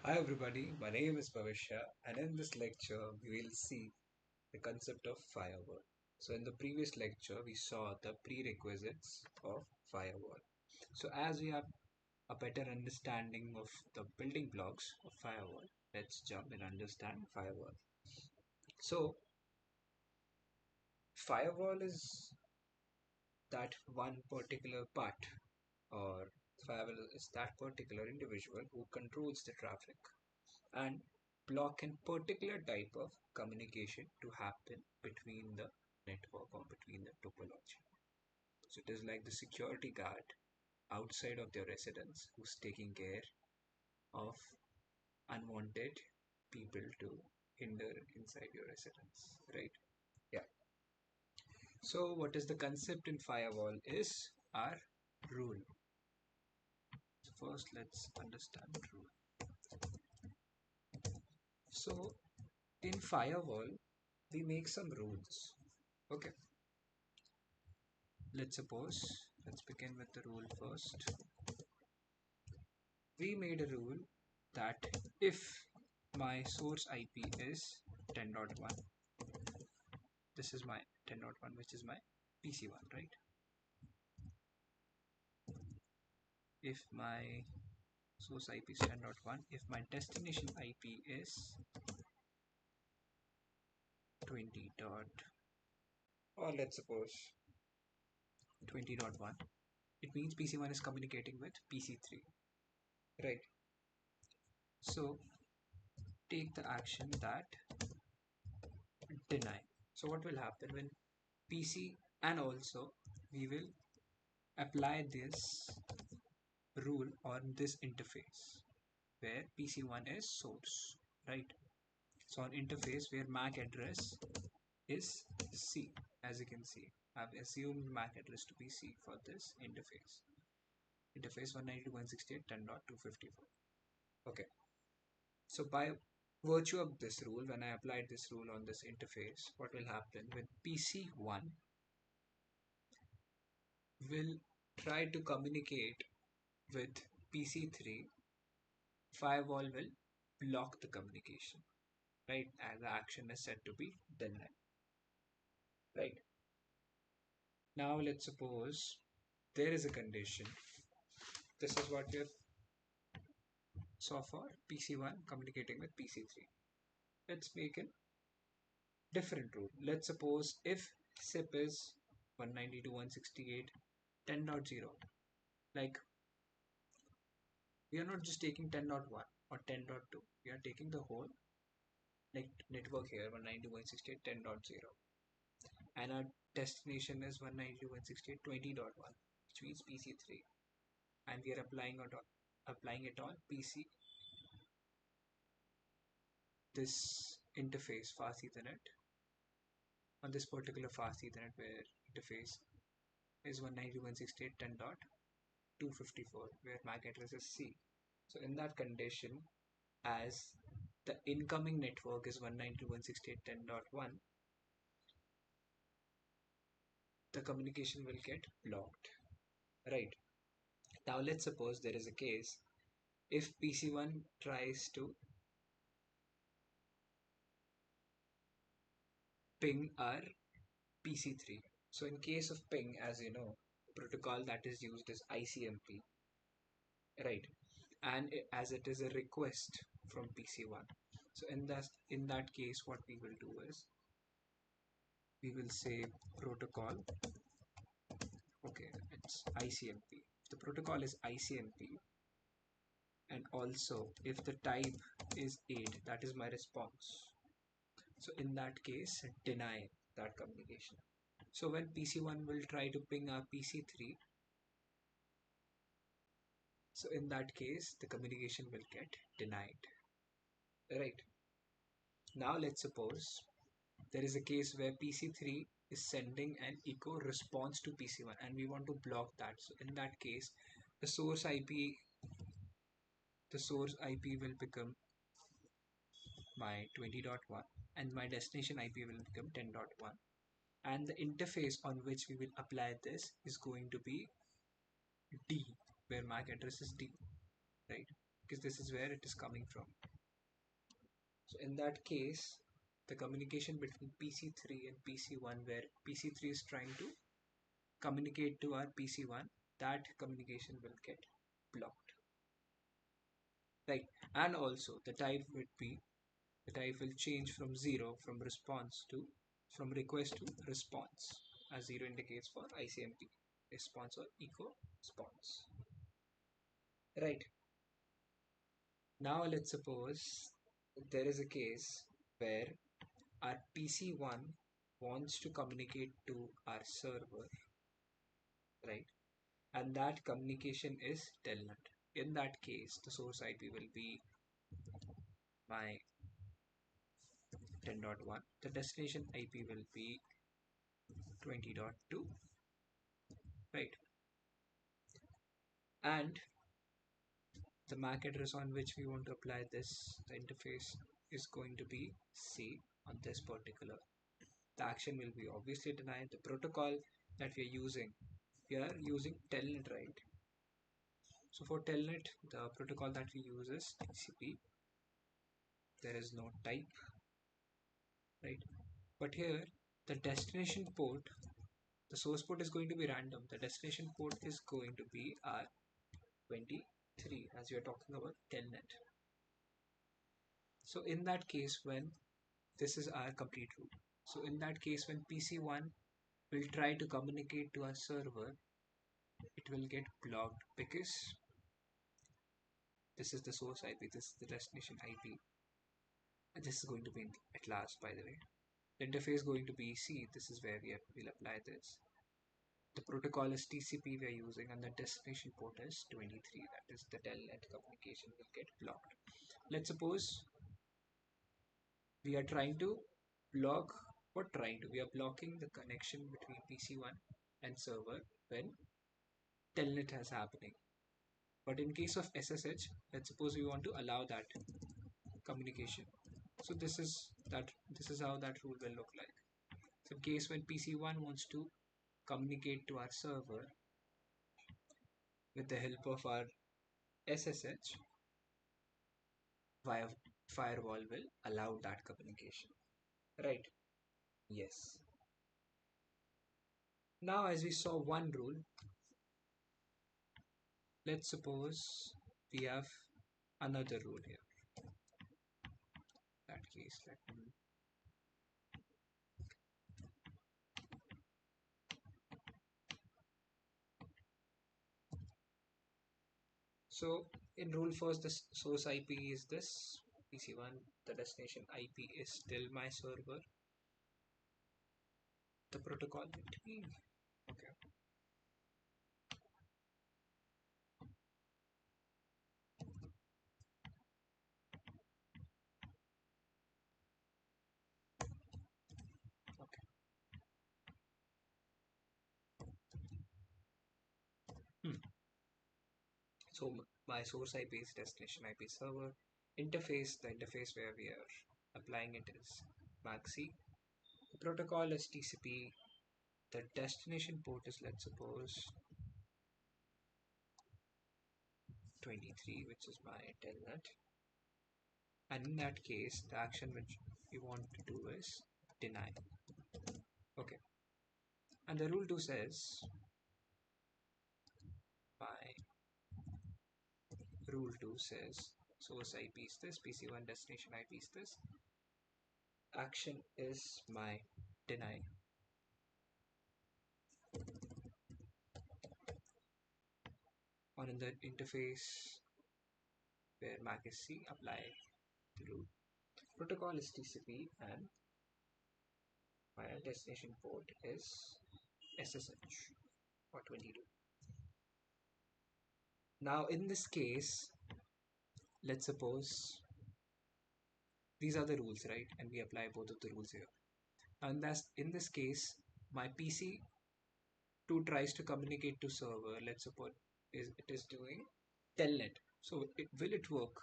Hi everybody, my name is Bhavishya and in this lecture we will see the concept of firewall. So in the previous lecture we saw the prerequisites of firewall. So as we have a better understanding of the building blocks of firewall, let's jump and understand firewall. So firewall is that one particular part, or firewall is that particular individual who controls the traffic and block a particular type of communication to happen between the network or between the topology. So it is like the security guard outside of their residence who's taking care of unwanted people to hinder inside your residence, right? Yeah. So what is the concept in firewall is our rule. So first let's understand rule. So in firewall we make some rules. Okay. Let's begin with the rule first. We made a rule that if my source IP is 10.1, this is my 10.1, which is my PC1, right? If my source IP is 10.1, if my destination IP is 20 dot, or let's suppose 20.1, it means PC1 is communicating with PC3, right? So take the action that deny. So what will happen when PC, and also we will apply this rule on this interface where PC1 is source, right? So on interface where MAC address is C, as you can see, I've assumed MAC address to be C for this interface. Interface 192.168.10.254. Okay, so by virtue of this rule, when I applied this rule on this interface, what will happen with PC1 will try to communicate with PC3, firewall will block the communication, right? As the action is said to be denied, right? Now let's suppose there is a condition. This is what we saw for PC1 communicating with PC3. Let's make a different rule. Let's suppose if SIP is 192.168.10.0, like we are not just taking 10.1 or 10.2, we are taking the whole network here 192.168.10.0, and our destination is 192.168.20.1, which means PC3, and we are applying it on PC, this interface fast Ethernet, on this particular fast Ethernet where interface is 192.168.10.254, where MAC address is C. So in that condition, as the incoming network is 192.168.10.1, the communication will get blocked, right? Now let's suppose there is a case if PC1 tries to ping our PC3. So in case of ping, as you know, protocol that is used is ICMP, right? And as it is a request from PC1. So in that case, what we will do is we will say protocol. Okay, it's ICMP. The protocol is ICMP, and also if the type is 8, that is my response. So in that case, deny that communication. So when PC1 will try to ping our PC3, so in that case, the communication will get denied. Right. Now let's suppose there is a case where PC3 is sending an echo response to PC1 and we want to block that. So in that case, the source IP the source IP will become my 20.1 and my destination IP will become 10.1, and the interface on which we will apply this is going to be D, where MAC address is D, right? because this is where it is coming from. So in that case, the communication between PC3 and PC1, where PC3 is trying to communicate to our PC1, that communication will get blocked. Right. And also the type will change from zero, from request to response, as zero indicates for ICMP, response or echo response. Right. Now let's suppose there is a case where our PC1 wants to communicate to our server, right? And that communication is telnet. In that case, the source IP will be my 10.1. The destination IP will be 20.2, right? And the MAC address on which we want to apply this, the interface is going to be C on this particular. The action will be obviously denied. The protocol that we are using telnet, right? So for telnet, the protocol that we use is TCP. There is no type, right? But here, the destination port, the source port is going to be random. The destination port is going to be R23, as we are talking about telnet. So in that case, when this is our complete route. So in that case, when PC1 will try to communicate to our server, it will get blocked because this is the source IP, this is the destination IP. And this is going to be at last, by the way. The interface is going to be C. This is where we'll apply this. The protocol is TCP we are using, and the destination port is 23. That is the telnet communication will get blocked. Let's suppose we are trying to block, we are blocking the connection between PC1 and server when telnet is happening. But in case of SSH, let's suppose we want to allow that communication. So this is how that rule will look like. So in case when PC1 wants to communicate to our server with the help of our SSH, via firewall will allow that communication. Right? Yes. Now as we saw one rule, let's suppose we have another rule here. In that case, let me so in rule first, the source IP is this PC1, the destination IP is still my server. The protocol between, okay. Okay. So my source IP is destination IP server. Interface, the interface where we are applying it is MAC-C. The protocol is TCP. The destination port is, let's suppose, 23, which is my telnet. And in that case, the action which we want to do is deny. Okay. And the rule 2 says, my rule 2 says, source IP is this, PC1 destination IP is this. Action is my deny. On in the interface where MAC is C, apply the rule. Protocol is TCP and my destination port is SSH or 22. Now in this case, let's suppose these are the rules, right? And we apply both of the rules here. And that's in this case, my PC2 tries to communicate to server. Let's suppose it is doing telnet. So will it work?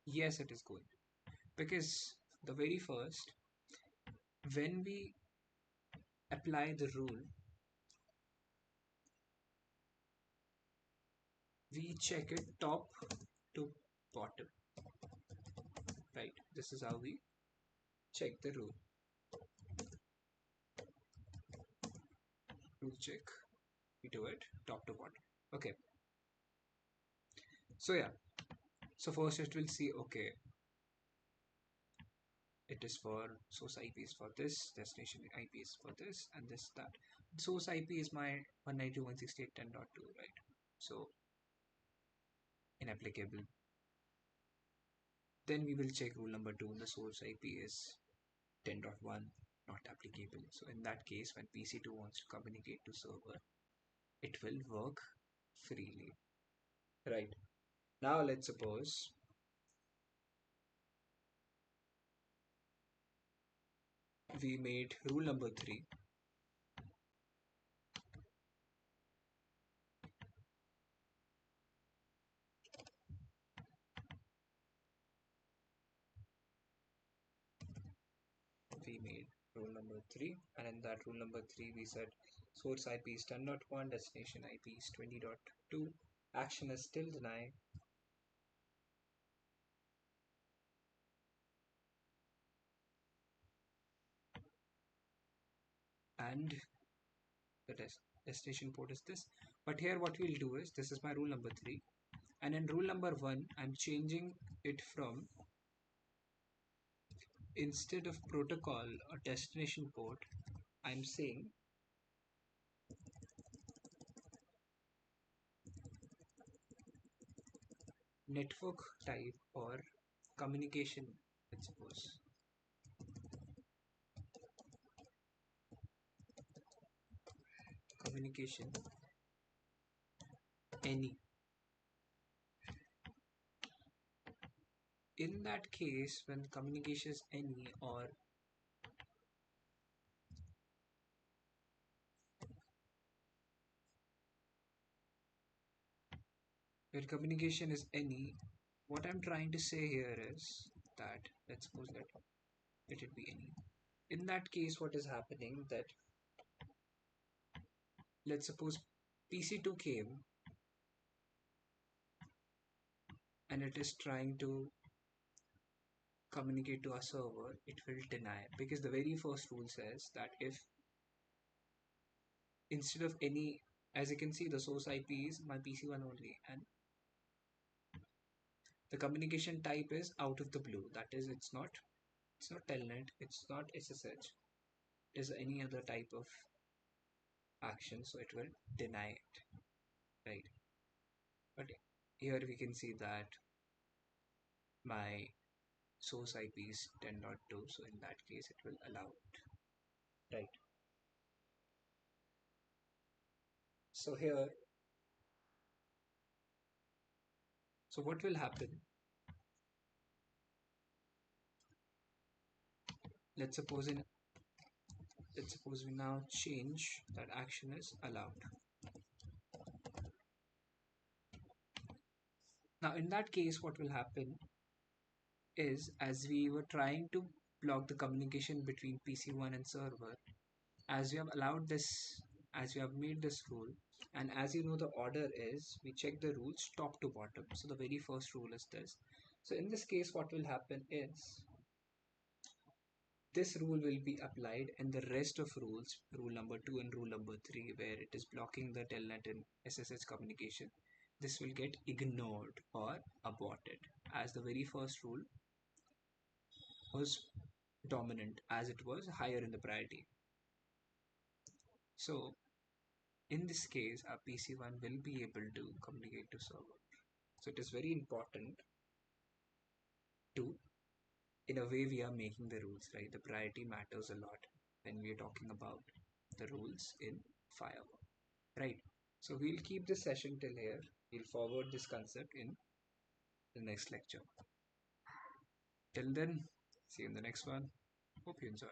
Yes, it is going to. Because the very first, when we apply the rule, we check it top to bottom, right? This is how we check the rule check. We do it top to bottom. Okay, so yeah, so first it will see, okay, it is for source IP is for this, destination IP is for this, and this that. Source IP is my 192.168.10.2, right? So inapplicable. Then we will check rule number 2. The source IP is 10.1, not applicable. So in that case, when PC2 wants to communicate to server, it will work freely, right? Now let's suppose we made rule number 3 we made rule number 3, and in that rule number 3 we said source IP is 10.1, destination IP is 20.2, action is still deny, and the destination port is this. But here what we'll do is, this is my rule number 3, and in rule number 1 I'm changing it from, instead of protocol or destination port, I'm saying network type or communication, let's suppose. Communication any. In that case, when communication is any, or when communication is any, what I'm trying to say here is that, let's suppose that let it be any. In that case, what is happening that, let's suppose PC2 came and it is trying to communicate to a server, it will deny, because the very first rule says that if instead of any, as you can see, the source IP is my PC1 only, and the communication type is out of the blue. That is, it's not telnet, it's not SSH, it is any other type of action, so it will deny it, right? But here we can see that my source IP is 10.2, so in that case it will allow it, right? So here, so what will happen, let's suppose in let's suppose we now change that action is allowed. Now in that case what will happen is, as we were trying to block the communication between PC1 and server, as we have allowed this, as we have made this rule, and as you know the order is, we check the rules top to bottom. So the very first rule is this. So in this case what will happen is, this rule will be applied, and the rest of rules, rule number 2 and rule number 3, where it is blocking the telnet and SSH communication, this will get ignored or aborted, as the very first rule was dominant, as it was higher in the priority. So in this case, our PC1 will be able to communicate to server. So it is very important to, in a way, we are making the rules, right? The priority matters a lot when we are talking about the rules in firewall, right? So we'll keep this session till here. We'll forward this concept in the next lecture. Till then, see you in the next one. Hope you enjoy.